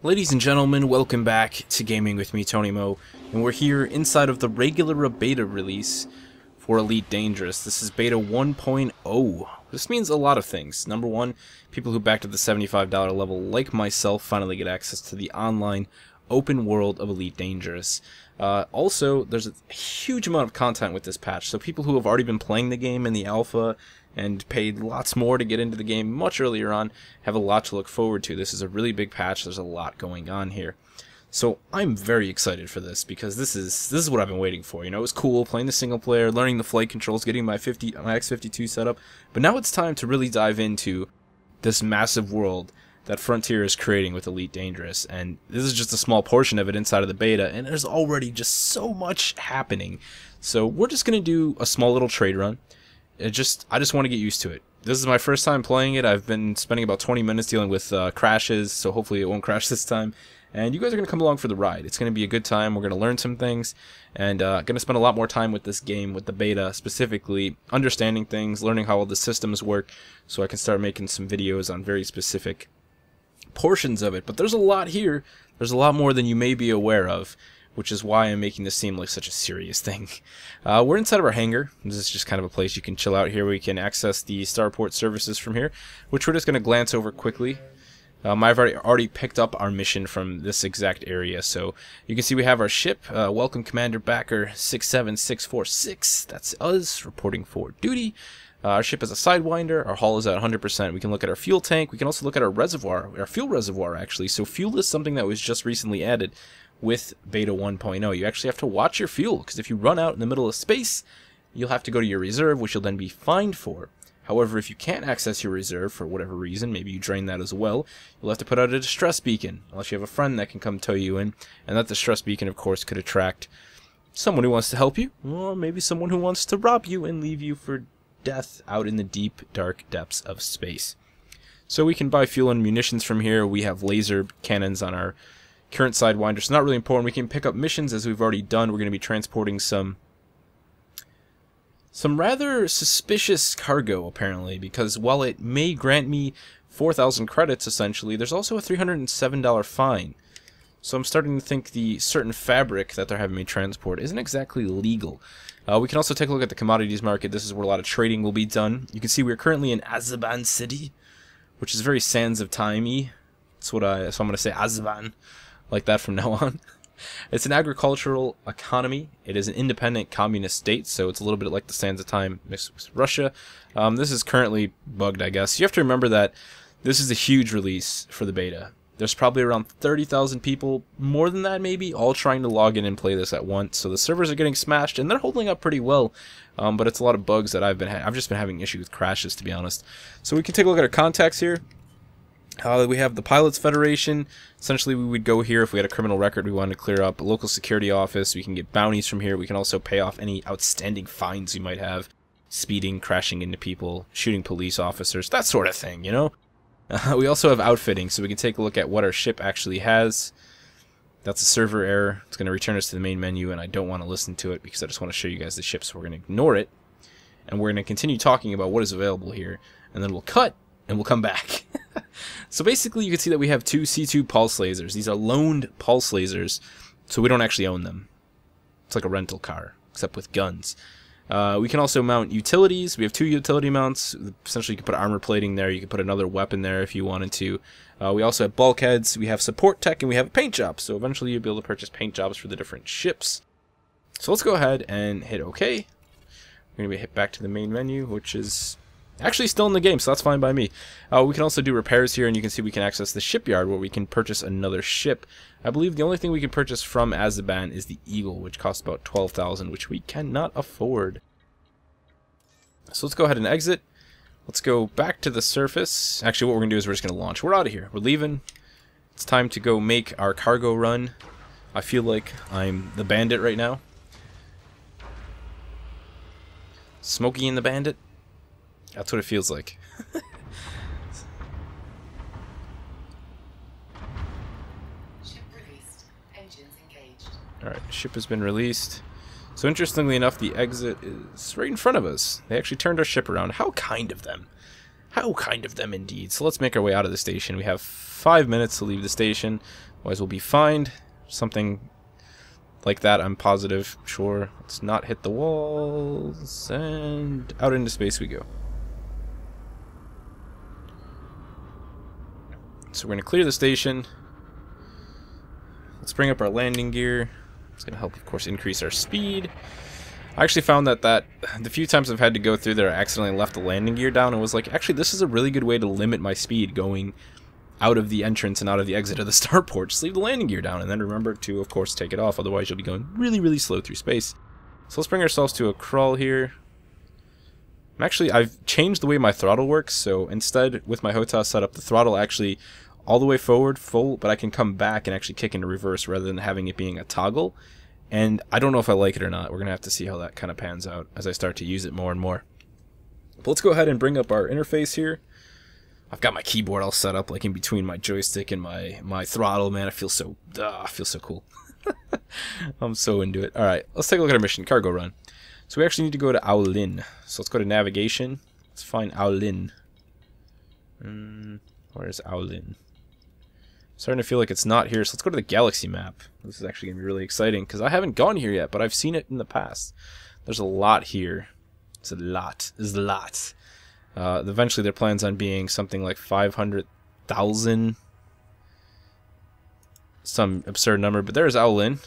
Ladies and gentlemen, welcome back to Gaming with me, Tony Mo, and we're here inside of the regular beta release for Elite Dangerous. This is beta 1.0. This means a lot of things. Number one, people who backed at the $75 level, like myself, finally get access to the online open world of Elite Dangerous. Also, there's a huge amount of content with this patch, so people who have already been playing the game in the alpha and paid lots more to get into the game much earlier on have a lot to look forward to. This is a really big patch. There's a lot going on here. So I'm very excited for this because this is what I've been waiting for. You know, it was cool playing the single player, learning the flight controls, getting my X52 set up, but now it's time to really dive into this massive world that Frontier is creating with Elite Dangerous, and this is just a small portion of it inside of the beta, and there's already just so much happening. So we're just going to do a small little trade run. I just want to get used to it. This is my first time playing it. I've been spending about 20 minutes dealing with crashes, so hopefully it won't crash this time. And you guys are going to come along for the ride. It's going to be a good time. We're going to learn some things, and going to spend a lot more time with this game, with the beta specifically, understanding things, learning how all the systems work, so I can start making some videos on very specific portions of it. But there's a lot here. There's a lot more than you may be aware of, which is why I'm making this seem like such a serious thing. We're inside of our hangar. This is just kind of a place you can chill out here. We can access the starport services from here, which we're just going to glance over quickly. I've already picked up our mission from this exact area, so you can see we have our ship. Welcome Commander Backer 67646. That's us reporting for duty. Our ship is a Sidewinder. Our hull is at 100%. We can look at our fuel tank. We can also look at our reservoir, our fuel reservoir actually. So fuel is something that was just recently added with beta 1.0. You actually have to watch your fuel, because if you run out in the middle of space, you'll have to go to your reserve, which you'll then be fined for. However, if you can't access your reserve for whatever reason, maybe you drain that as well, you'll have to put out a distress beacon, unless you have a friend that can come tow you in. And that distress beacon, of course, could attract someone who wants to help you, or maybe someone who wants to rob you and leave you for death out in the deep, dark depths of space. So we can buy fuel and munitions from here. We have laser cannons on our current Sidewinder, so not really important. We can pick up missions as we've already done. We're going to be transporting some rather suspicious cargo, apparently, because while it may grant me 4,000 credits, essentially, there's also a $307 fine. So I'm starting to think the certain fabric that they're having me transport isn't exactly legal. We can also take a look at the commodities market. This is where a lot of trading will be done. You can see we're currently in Azaban City, which is very Sands of Time-y. So I'm going to say Azaban like that from now on. It's an agricultural economy. It is an independent communist state, so it's a little bit like the Sands of Time mixed with Russia. This is currently bugged, I guess. You have to remember that this is a huge release for the beta. There's probably around 30,000 people, more than that maybe, all trying to log in and play this at once. So the servers are getting smashed, and they're holding up pretty well. But it's a lot of bugs that I've just been having issues with crashes, to be honest. So we can take a look at our contacts here. We have the Pilots Federation. Essentially, we would go here if we had a criminal record we wanted to clear up. A local security office. We can get bounties from here. We can also pay off any outstanding fines we might have. Speeding, crashing into people, shooting police officers, that sort of thing, you know? We also have outfitting, so we can take a look at what our ship actually has. That's a server error. It's going to return us to the main menu, and I don't want to listen to it because I just want to show you guys the ship, so we're going to ignore it. And we're going to continue talking about what is available here, and then we'll cut, and we'll come back. So basically, you can see that we have two C2 pulse lasers. These are loaned pulse lasers, so we don't actually own them. It's like a rental car, except with guns. We can also mount utilities. We have two utility mounts. Essentially, you can put armor plating there. You can put another weapon there if you wanted to. We also have bulkheads. We have support tech, and we have a paint job. So eventually, you'll be able to purchase paint jobs for the different ships. So let's go ahead and hit OK. We're going to hit back to the main menu, which is actually still in the game, so that's fine by me. We can also do repairs here, and you can see we can access the shipyard where we can purchase another ship. I believe the only thing we can purchase from Azaban is the Eagle, which costs about 12,000, which we cannot afford. So let's go ahead and exit. Let's go back to the surface. Actually, what we're going to do is we're just going to launch. We're out of here. We're leaving. It's time to go make our cargo run. I feel like I'm the bandit right now. Smokey and the Bandit. That's what it feels like. Ship released. Engines engaged. Alright, ship has been released. So interestingly enough, the exit is right in front of us. They actually turned our ship around. How kind of them. How kind of them indeed. So let's make our way out of the station. We have 5 minutes to leave the station. Otherwise we'll be fined. Something like that, I'm positive. Sure. Let's not hit the walls. And out into space we go. So we're going to clear the station. Let's bring up our landing gear. It's going to help, of course, increase our speed. I actually found that the few times I've had to go through there, I accidentally left the landing gear down and was like, actually, this is a really good way to limit my speed going out of the entrance and out of the exit of the starport. Just leave the landing gear down and then remember to, of course, take it off. Otherwise, you'll be going really, really slow through space. So let's bring ourselves to a crawl here. I've changed the way my throttle works. So instead, with my HOTAS setup, the throttle actually all the way forward, full, but I can come back and actually kick into reverse rather than having it being a toggle. And I don't know if I like it or not. We're going to have to see how that kind of pans out as I start to use it more and more. But let's go ahead and bring up our interface here. I've got my keyboard all set up like in between my joystick and my throttle, man. I feel so cool. I'm so into it. Alright, let's take a look at our mission, cargo run. So we actually need to go to Aulin. So let's go to navigation. Let's find Aulin. Where's Aulin? Starting to feel like it's not here, so let's go to the galaxy map. This is actually going to be really exciting, because I haven't gone here yet, but I've seen it in the past. There's a lot here. It's a lot. There's a lot. Eventually, their plans on being something like 500,000. Some absurd number, but there's Aulin.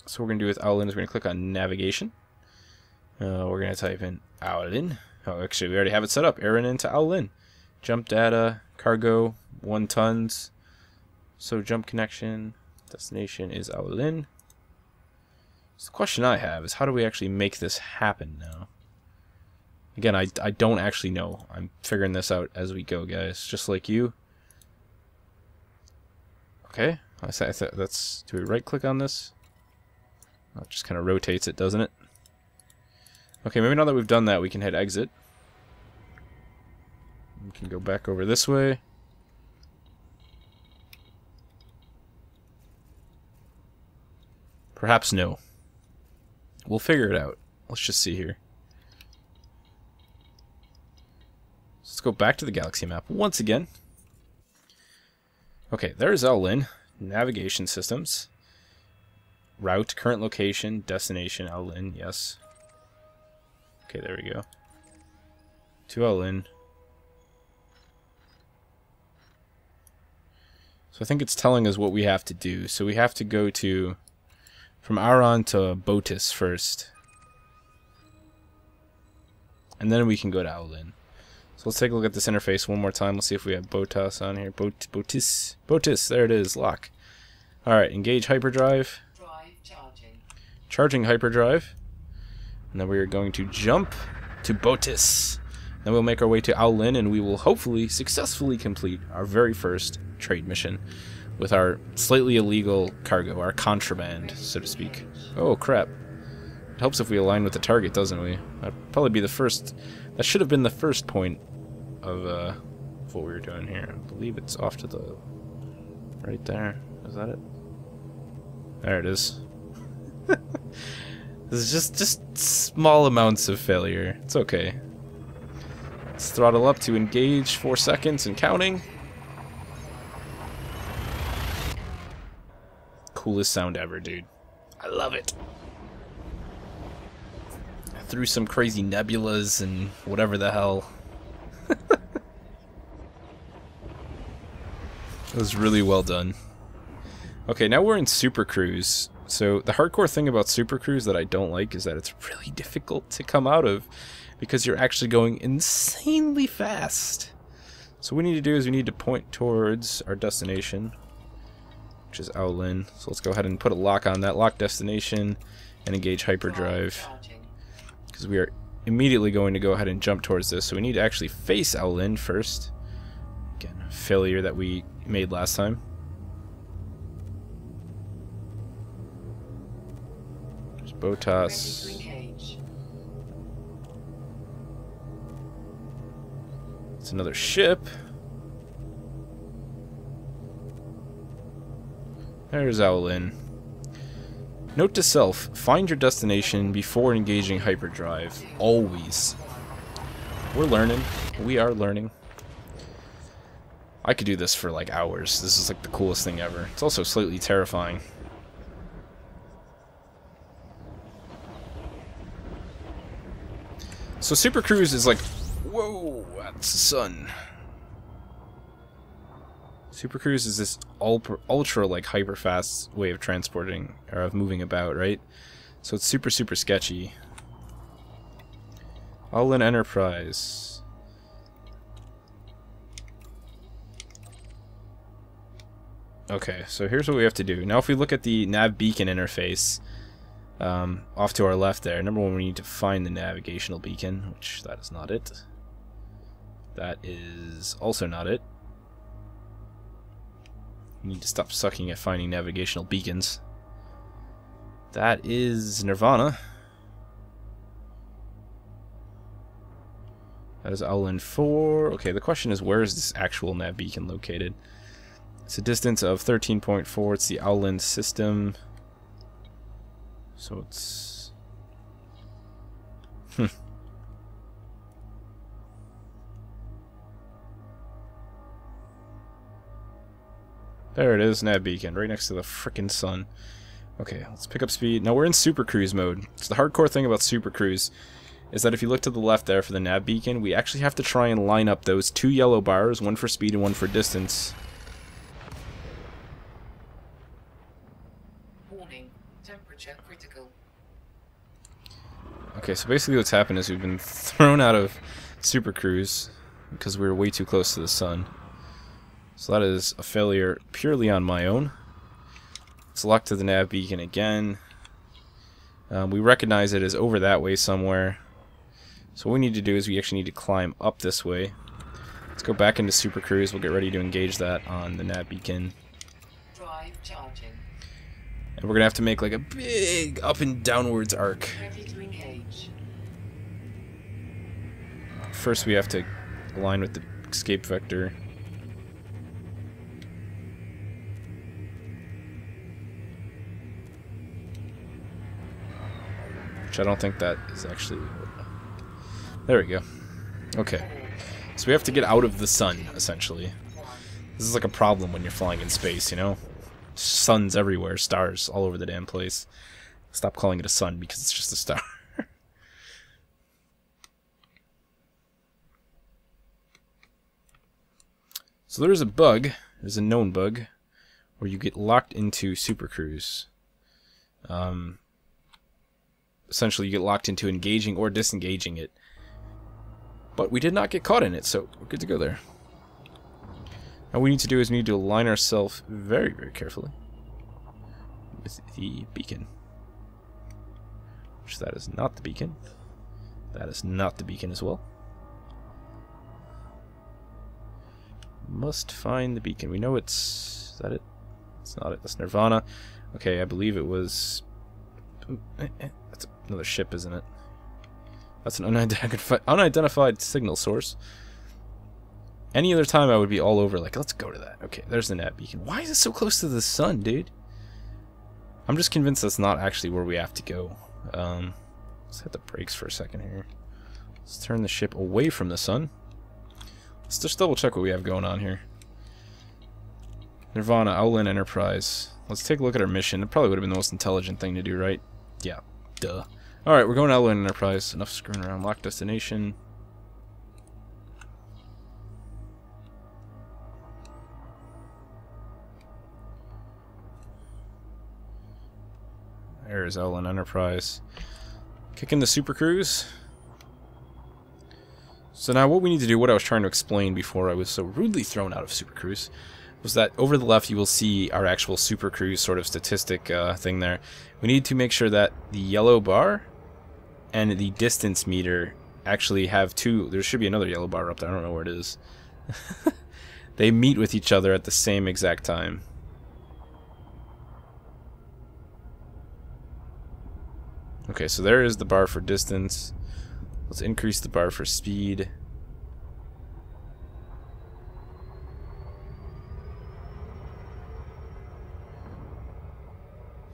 So what we're going to do with Aulin is we're going to click on navigation. We're going to type in Aulin. Oh, actually, we already have it set up. Aaron into Aulin. Jump data, cargo, 1 tons. So jump connection, destination is Aulin. So the question I have is how do we actually make this happen now? Again, I don't actually know. I'm figuring this out as we go, guys. Just like you. Okay, that's. Do we right click on this? Oh, it just kind of rotates it, doesn't it? Okay, maybe now that we've done that, we can hit exit. We can go back over this way. Perhaps no. We'll figure it out. Let's just see here. Let's go back to the galaxy map once again. Okay, there's Aulin. Navigation systems. Route, current location, destination, Aulin, yes. Okay, there we go. To Aulin. So I think it's telling us what we have to do. So we have to go to, from Auron to Botis first. And then we can go to Aulin. So let's take a look at this interface one more time. Let's see if we have Botas on here. Botis, there it is, lock. Alright, engage hyperdrive. Charging hyperdrive. And then we are going to jump to Botis. Then we'll make our way to Aulin and we will hopefully successfully complete our very first trade mission with our slightly illegal cargo, our contraband, so to speak. Oh crap. It helps if we align with the target, doesn't we? That'd probably be the first, that should have been the first point of what we were doing here. I believe it's off to the right there. Is that it? There it is. This is just small amounts of failure. It's okay. Let's throttle up to engage, 4 seconds and counting. Coolest sound ever, dude. I love it. Through some crazy nebulas and whatever the hell. It was really well done. Okay, now we're in Super Cruise. So the hardcore thing about Super Cruise that I don't like is that it's really difficult to come out of because you're actually going insanely fast. So what we need to do is we need to point towards our destination, which is Aulin. So let's go ahead and put a lock on that, lock destination, and engage hyperdrive. Because we are immediately going to go ahead and jump towards this. So we need to actually face Aulin first. Again, failure that we made last time. There's Botas. It's another ship. There's Aulin. Note to self, find your destination before engaging hyperdrive. Always. We're learning. We are learning. I could do this for like hours. This is like the coolest thing ever. It's also slightly terrifying. So Super Cruise is like, whoa, that's the sun. Super Cruise is this ultra like hyper fast way of transporting or of moving about, right? So it's super sketchy. All in Enterprise. Okay, so here's what we have to do. Now if we look at the nav beacon interface, off to our left there, number one, we need to find the navigational beacon, which that is not it. That is also not it. We need to stop sucking at finding navigational beacons. That is Nirvana. That is Owlin 4. Okay, the question is, where is this actual nav beacon located? It's a distance of 13.4. It's the Owlin system. So it's... There it is, nav beacon, right next to the frickin' sun. Okay, let's pick up speed. Now we're in Super Cruise mode. So the hardcore thing about Super Cruise is that if you look to the left there for the nav beacon, we actually have to try and line up those two yellow bars, one for speed and one for distance. Warning, temperature critical. Okay, so basically what's happened is we've been thrown out of Super Cruise because we were way too close to the sun. So that is a failure purely on my own. Let's lock to the nav beacon again. We recognize it as over that way somewhere. So what we need to do is we actually need to climb up this way. Let's go back into Super Cruise. We'll get ready to engage that on the nav beacon. Drive charging. And we're going to have to make like a big up and downwards arc. Ready to engage. First we have to align with the escape vector. Which I don't think that is actually... There we go. Okay. So we have to get out of the sun, essentially. This is like a problem when you're flying in space, you know? Suns everywhere, stars all over the damn place. Stop calling it a sun because it's just a star. So there's a bug, there's a known bug, where you get locked into Super Cruise. Essentially you get locked into engaging or disengaging it. But we did not get caught in it, so we're good to go there. Now what we need to do is we need to align ourselves very carefully with the beacon. Which that is not the beacon. That is not the beacon as well. Must find the beacon. We know it's... Is that it? It's not it. That's Nirvana. Okay, I believe it was... That's another ship, isn't it? That's an unidentified signal source. Any other time I would be all over like, let's go to that. Okay, there's the nav beacon. Why is it so close to the sun, dude? I'm just convinced that's not actually where we have to go. Let's hit the brakes for a second here. Let's turn the ship away from the sun. Let's just double check what we have going on here. Nirvana, Owlin Enterprise. Let's take a look at our mission. It probably would have been the most intelligent thing to do, right? Yeah, duh. Alright, we're going to Owlin Enterprise. Enough screwing around. Lock destination. There's Owlin Enterprise. Kick in the Super Cruise. So now what we need to do, what I was trying to explain before I was so rudely thrown out of Super Cruise, was that over the left you will see our actual Super Cruise sort of statistic thing there. We need to make sure that the yellow bar and the distance meter actually have two... There should be another yellow bar up there, I don't know where it is. They meet with each other at the same exact time. Okay, so there is the bar for distance. Let's increase the bar for speed.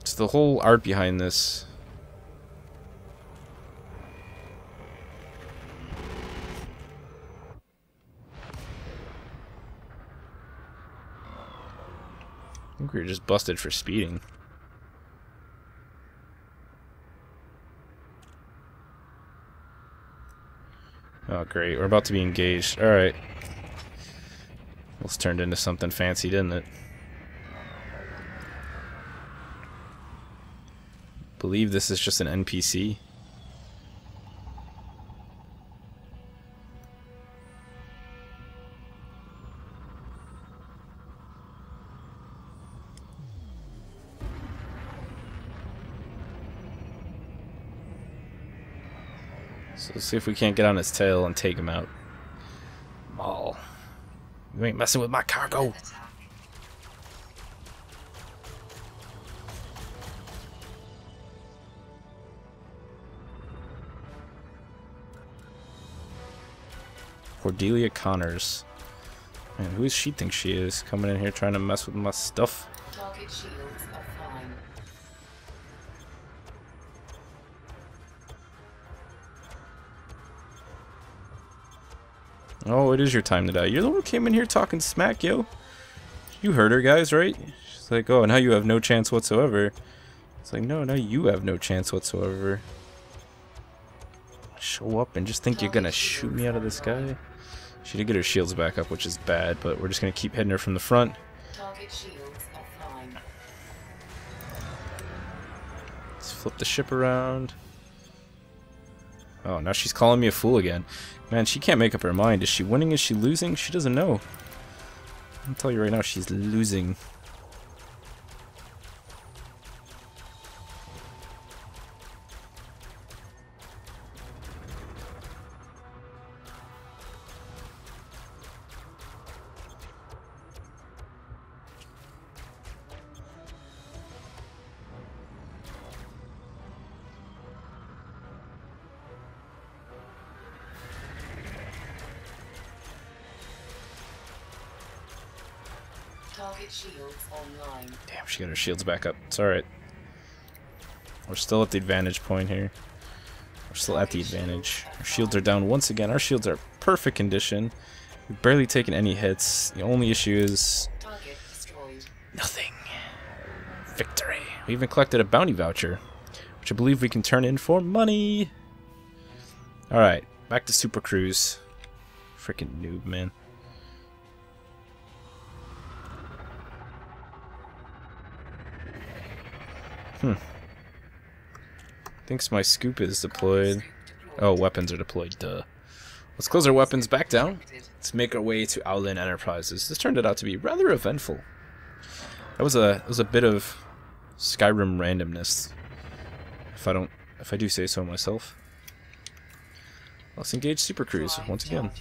So the whole art behind this think we were just busted for speeding. Oh, great. We're about to be engaged. Alright. This turned into something fancy, didn't it? Believe this is just an NPC. So let's see if we can't get on his tail and take him out. Maul. You ain't messing with my cargo. Cordelia Connors. Man, who does she think she is? Coming in here trying to mess with my stuff. Target shields offline. Oh, it is your time to die. You're the one who came in here talking smack, yo. You heard her, guys, right? She's like, oh, now you have no chance whatsoever. It's like, no, now you have no chance whatsoever. Show up and just think you're gonna shoot me out of the sky? She did get her shields back up, which is bad, but we're just gonna keep hitting her from the front. Target shields offline. Let's flip the ship around. Oh, now she's calling me a fool again. Man, she can't make up her mind. Is she winning? Is she losing? She doesn't know. I'll tell you right now, she's losing. Target shields online. Damn, she got her shields back up. It's alright. We're still at the advantage point here. We're still at the advantage. Our shields are down once again. Our shields are perfect condition. We've barely taken any hits. The only issue is Target destroyed. nothing. Victory. We even collected a bounty voucher, which I believe we can turn in for money. Alright, back to Super Cruise. Freaking noob, man. Thinks my scoop is deployed. Oh, weapons are deployed, duh. Let's close our weapons back down. Let's make our way to Owlin Enterprises. This turned out to be rather eventful. That was a bit of Skyrim randomness, if I do say so myself. Let's engage Super Cruise once again.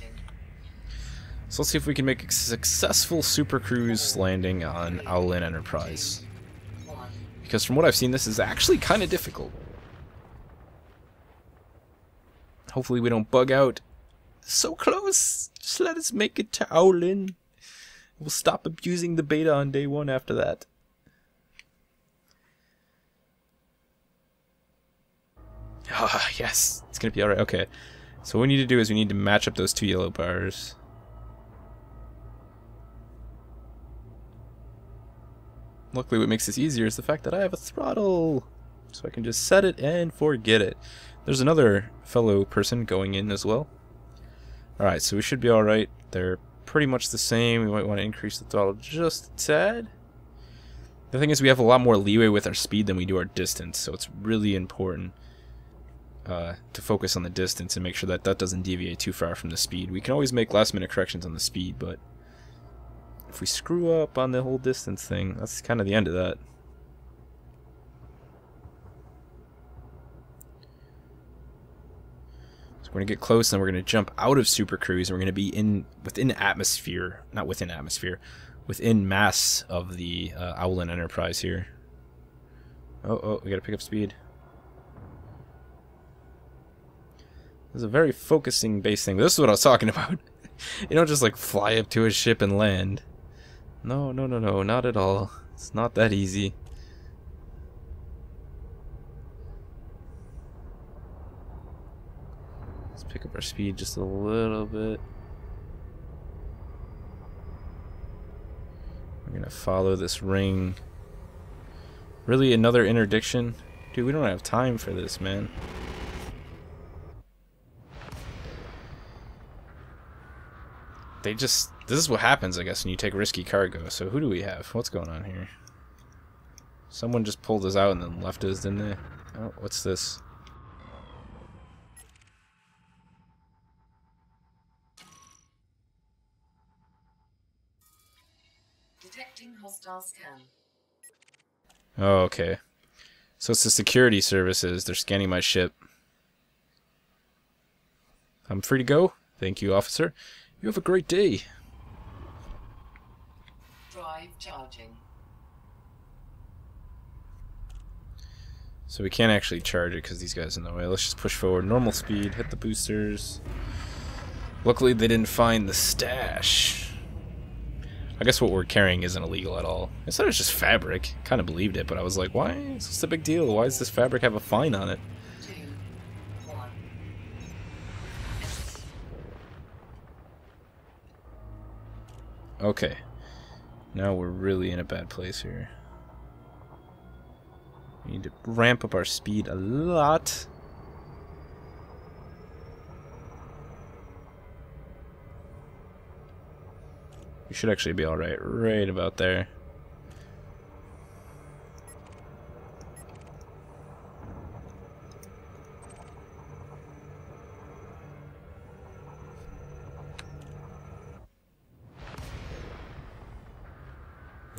So let's see if we can make a successful Super Cruise landing on Owlin Enterprise. Because from what I've seen, this is actually kind of difficult. Hopefully we don't bug out. So close! Just let us make it to Owlin. We'll stop abusing the beta on day one after that. Ah, yes. It's gonna be alright. Okay. So what we need to do is we need to match up those two yellow bars. Luckily what makes this easier is the fact that I have a throttle. So I can just set it and forget it. There's another fellow person going in as well. Alright, so we should be alright. They're pretty much the same. We might want to increase the throttle just a tad. The thing is we have a lot more leeway with our speed than we do our distance, so it's really important to focus on the distance and make sure that that doesn't deviate too far from the speed. We can always make last minute corrections on the speed, but if we screw up on the whole distance thing, that's kind of the end of that. So we're going to get close and we're going to jump out of Super Cruise and we're going to be within atmosphere, not within atmosphere, within mass of the Owlin Enterprise here. Oh, we got to pick up speed. This is a very focusing base thing. This is what I was talking about. You don't just like fly up to a ship and land. No, not at all. It's not that easy. Let's pick up our speed just a little bit. We're gonna Gotta follow this ring. Really, another interdiction? Dude, we don't have time for this, man. This is what happens, I guess, when you take risky cargo. So who do we have? What's going on here? Someone just pulled us out and then left us, didn't they? Oh, what's this? Detecting hostile scan. Oh, okay. So it's the security services. They're scanning my ship. I'm free to go. Thank you, officer. You have a great day. Drive charging. So we can't actually charge it because these guys are in the way. Let's just push forward. Normal speed. Hit the boosters. Luckily, they didn't find the stash. I guess what we're carrying isn't illegal at all. I thought it was just fabric. Kind of believed it, but I was like, why is this a big deal? Why does this fabric have a fine on it? 2, 1. Okay. Now we're really in a bad place here. We need to ramp up our speed a lot. We should actually be alright right about there.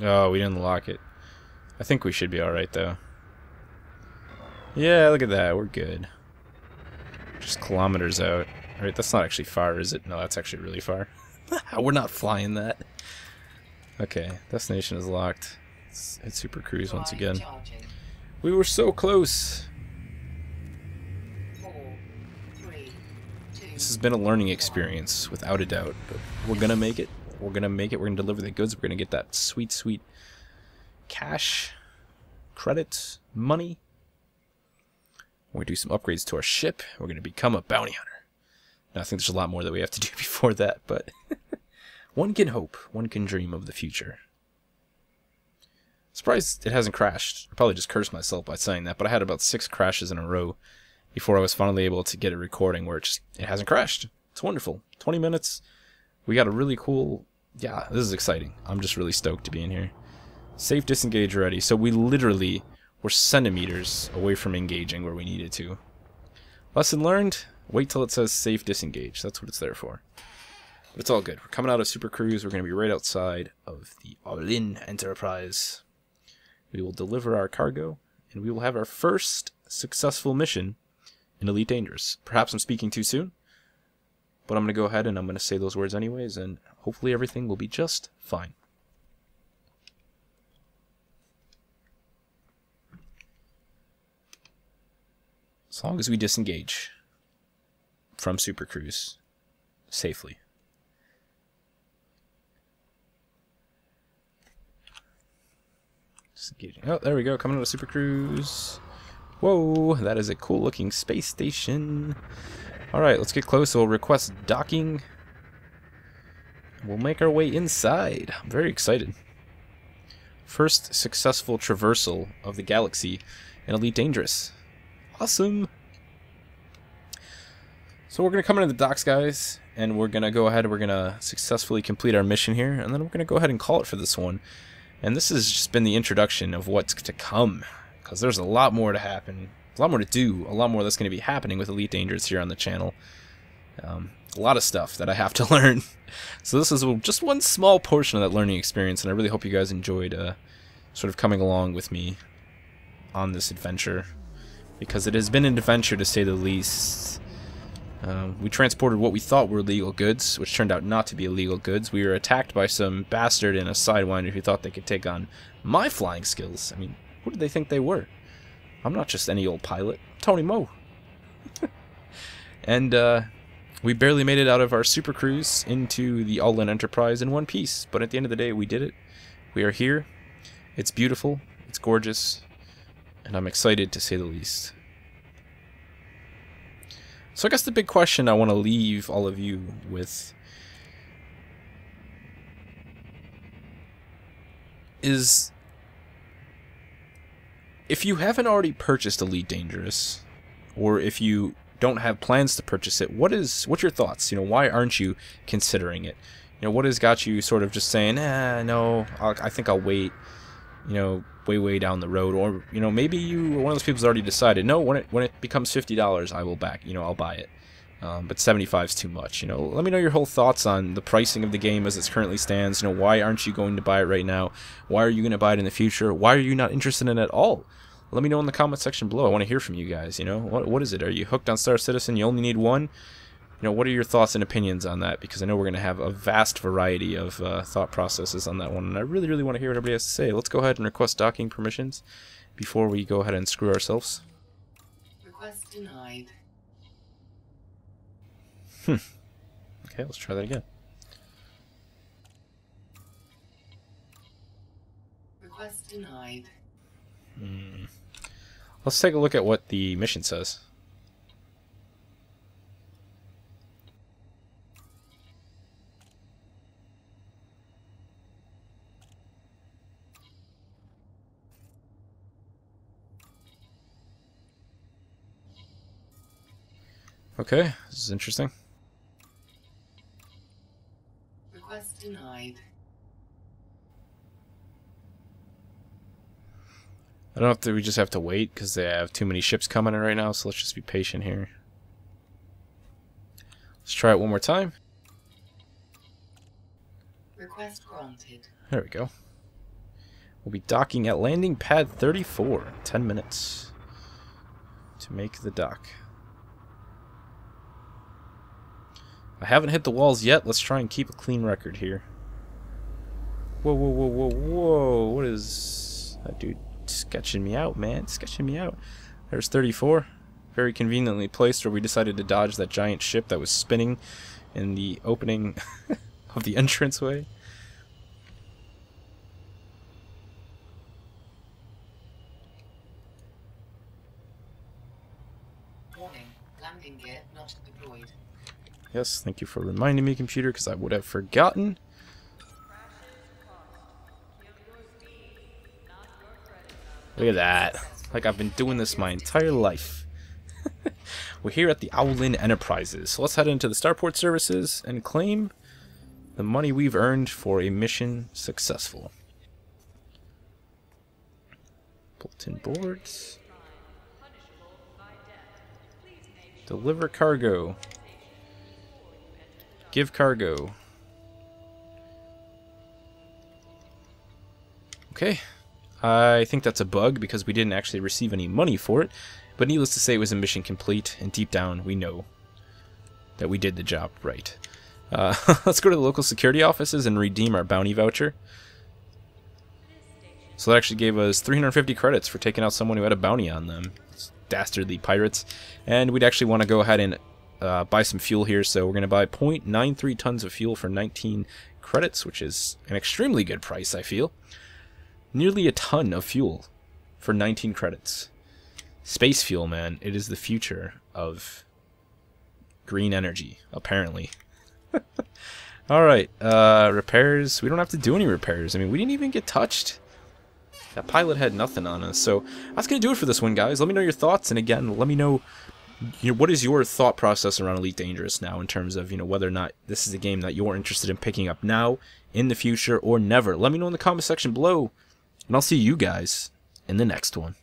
Oh, we didn't lock it. I think we should be alright though. Yeah, look at that. We're good. Just kilometers out. Alright, that's not actually far, is it? No, that's actually really far. We're not flying that. Okay, destination is locked. Let's hit Super Cruise once again. Charging. We were so close. 4, 3, 2. This has been a learning experience, without a doubt. But we're gonna make it. We're gonna make it. We're gonna deliver the goods. We're gonna get that sweet, sweet cash, credits, money. We're gonna do some upgrades to our ship. We're gonna become a bounty hunter. Now, I think there's a lot more that we have to do before that, but one can hope. One can dream of the future. Surprised it hasn't crashed. I probably just cursed myself by saying that, but I had about 6 crashes in a row before I was finally able to get a recording where it hasn't crashed. It's wonderful. 20 minutes. We got a really cool... Yeah, this is exciting. I'm just really stoked to be in here. Safe disengage ready. So we literally were centimeters away from engaging where we needed to. Lesson learned, wait till it says safe disengage. That's what it's there for. But it's all good. We're coming out of Super Cruise. We're going to be right outside of the All-In Enterprise. We will deliver our cargo, and we will have our first successful mission in Elite Dangerous. Perhaps I'm speaking too soon, but I'm going to go ahead and I'm going to say those words anyways, and hopefully everything will be just fine. As long as we disengage from Super Cruise safely. Disengaging. Oh, there we go. Coming out of Super Cruise. Whoa, that is a cool looking space station. Alright, let's get close. We'll request docking. We'll make our way inside. I'm very excited. First successful traversal of the galaxy in Elite Dangerous. Awesome. So we're going to come into the docks, guys, and we're going to go ahead, we're going to successfully complete our mission here, and then we're going to go ahead and call it for this one. And this has just been the introduction of what's to come, because there's a lot more to happen, a lot more to do, a lot more that's going to be happening with Elite Dangerous here on the channel. A lot of stuff that I have to learn. So this is just one small portion of that learning experience, and I really hope you guys enjoyed sort of coming along with me on this adventure, because it has been an adventure to say the least. We transported what we thought were illegal goods, which turned out not to be illegal goods. We were attacked by some bastard and a sidewinder who thought they could take on my flying skills. I mean, who did they think they were? I'm not just any old pilot. I'm Tony Mo. And we barely made it out of our Super Cruise into the All-In Enterprise in one piece. But at the end of the day, we did it. We are here. It's beautiful. It's gorgeous. And I'm excited to say the least. So I guess the big question I want to leave all of you with is, if you haven't already purchased Elite Dangerous, or if you don't have plans to purchase it, what's your thoughts? Why aren't you considering it? What has got you sort of just saying, no, I think I'll wait, way down the road, or maybe you are one of those people who's already decided, no, when it becomes $50, I will I'll buy it. But 75 is too much. Let me know your whole thoughts on the pricing of the game as it currently stands. Why aren't you going to buy it right now? Why are you going to buy it in the future? Why are you not interested in it at all? Let me know in the comment section below. I want to hear from you guys. What is it? Are you hooked on Star Citizen? You only need one? What are your thoughts and opinions on that? Because I know we're going to have a vast variety of thought processes on that one, and I really, really want to hear what everybody has to say. Let's go ahead and request docking permissions before we go ahead and screw ourselves. Request denied. Okay, let's try that again. Request denied. Let's take a look at what the mission says. Okay, this is interesting. Request denied. I don't know if we just have to wait because they have too many ships coming in right now, so let's just be patient here. Let's try it one more time. Request granted. There we go. We'll be docking at landing pad 34. 10 minutes to make the dock. I haven't hit the walls yet. Let's try and keep a clean record here. Whoa, whoa, whoa, whoa, whoa. What is that dude sketching me out, man? Sketching me out. There's 34. Very conveniently placed where we decided to dodge that giant ship that was spinning in the opening of the entranceway. Warning. Landing gear not deployed. Yes, thank you for reminding me, computer, because I would have forgotten. Look at that. Like I've been doing this my entire life. We're here at the Owlin Enterprises. So let's head into the starport services and claim the money we've earned for a mission successful. Bulletin boards. Deliver cargo. Give cargo. Okay. I think that's a bug because we didn't actually receive any money for it. But needless to say, it was a mission complete. And deep down, we know that we did the job right. Let's go to the local security offices and redeem our bounty voucher. So that actually gave us 350 credits for taking out someone who had a bounty on them. Dastardly pirates. And we'd actually want to go ahead and buy some fuel here, so we're going to buy 0.93 tons of fuel for 19 credits, which is an extremely good price, I feel. Nearly a ton of fuel for 19 credits. Space fuel, man. It is the future of green energy, apparently. Alright, repairs. We don't have to do any repairs. I mean, we didn't even get touched. That pilot had nothing on us, so that's going to do it for this one, guys. Let me know your thoughts, and again, let me know what is your thought process around Elite Dangerous now in terms of, whether or not this is a game that you're interested in picking up now, in the future, or never. Let me know in the comment section below, and I'll see you guys in the next one.